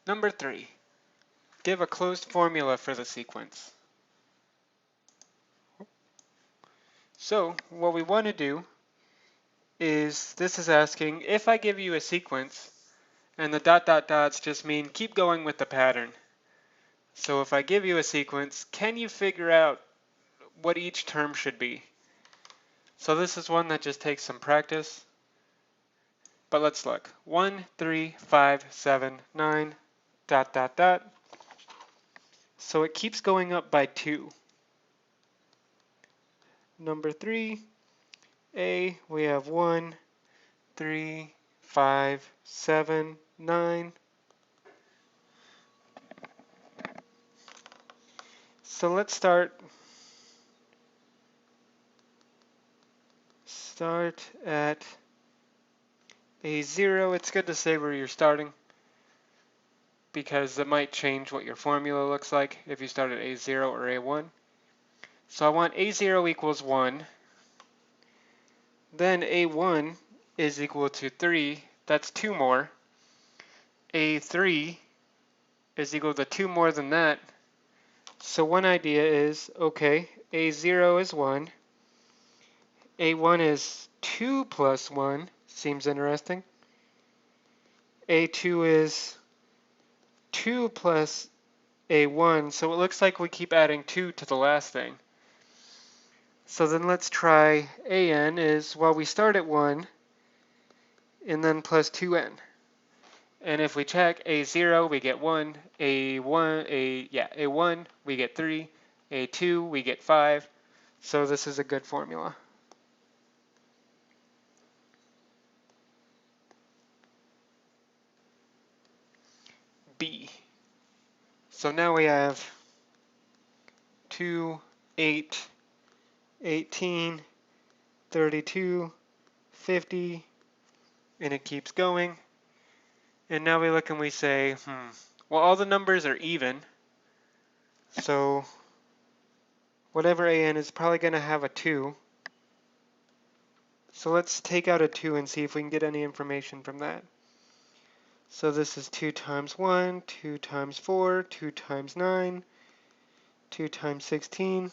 Number 3. Give a closed formula for the sequence. So what we want to do is, this is asking, if I give you a sequence, and the dot dot dots just mean keep going with the pattern. So if I give you a sequence, can you figure out what each term should be? So this is one that just takes some practice. But let's look. 1, 3, 5, 7, 9, dot dot dot. So it keeps going up by 2. Number 3, A, we have 1, 3, 5, 7, 9. So let's start at A0. It's good to say where you're starting because it might change what your formula looks like if you start at A0 or A1. So I want A0 equals 1. Then A1 is equal to 3. That's 2 more. A3 is equal to 2 more than that. So one idea is, okay, A0 is 1. A1 is 2 plus 1. Seems interesting. A2 is 2 plus A1. So it looks like we keep adding 2 to the last thing. So then let's try AN is, well, we start at 1 and then plus 2n. And if we check A0, we get 1, A1, we get 3, A2, we get 5. So this is a good formula. B. So now we have 2, 8, 18, 32, 50, and it keeps going. And now we look and we say, well, all the numbers are even. So whatever AN is probably going to have a 2. So let's take out a 2 and see if we can get any information from that. So this is 2 times 1, 2 times 4, 2 times 9, 2 times 16,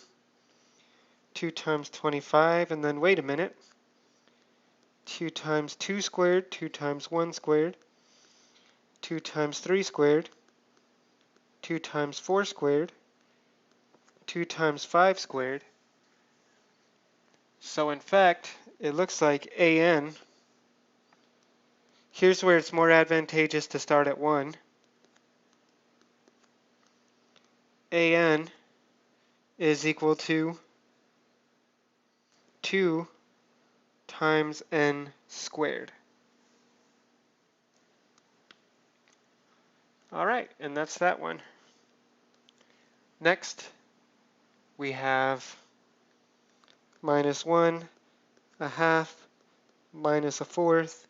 2 times 25, and then wait a minute. 2 times 2 squared, 2 times 1 squared, 2 times 3 squared, 2 times 4 squared, 2 times 5 squared. So in fact, it looks like AN, here's where it's more advantageous to start at 1. AN is equal to 2 times n squared. All right, and that's that one. Next, we have -1, a half, minus a fourth,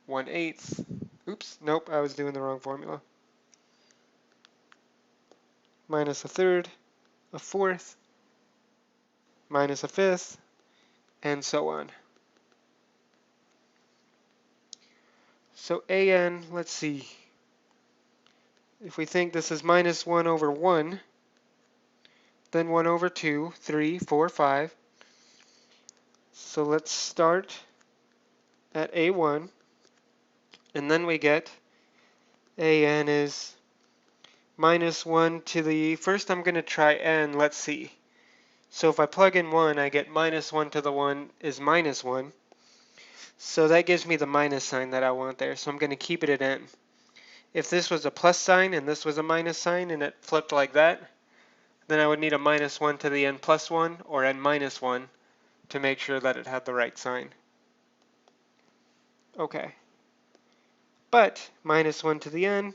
1/8. Oops, nope, I was doing the wrong formula. Minus a third, a fourth, minus a fifth, and so on. So AN, let's see. If we think this is -1 over 1, then 1 over 2, 3, 4, 5. So let's start at A1, and then we get AN is -1 to the, first I'm going to try n, let's see. So if I plug in 1, I get -1 to the 1 is -1. So that gives me the minus sign that I want there. So I'm going to keep it at n. If this was a plus sign and this was a minus sign and it flipped like that, then I would need a -1 to the n plus 1 or n minus 1 to make sure that it had the right sign. Okay. But -1 to the n,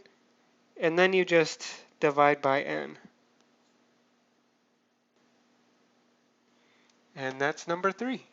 and then you just divide by n. And that's number 3.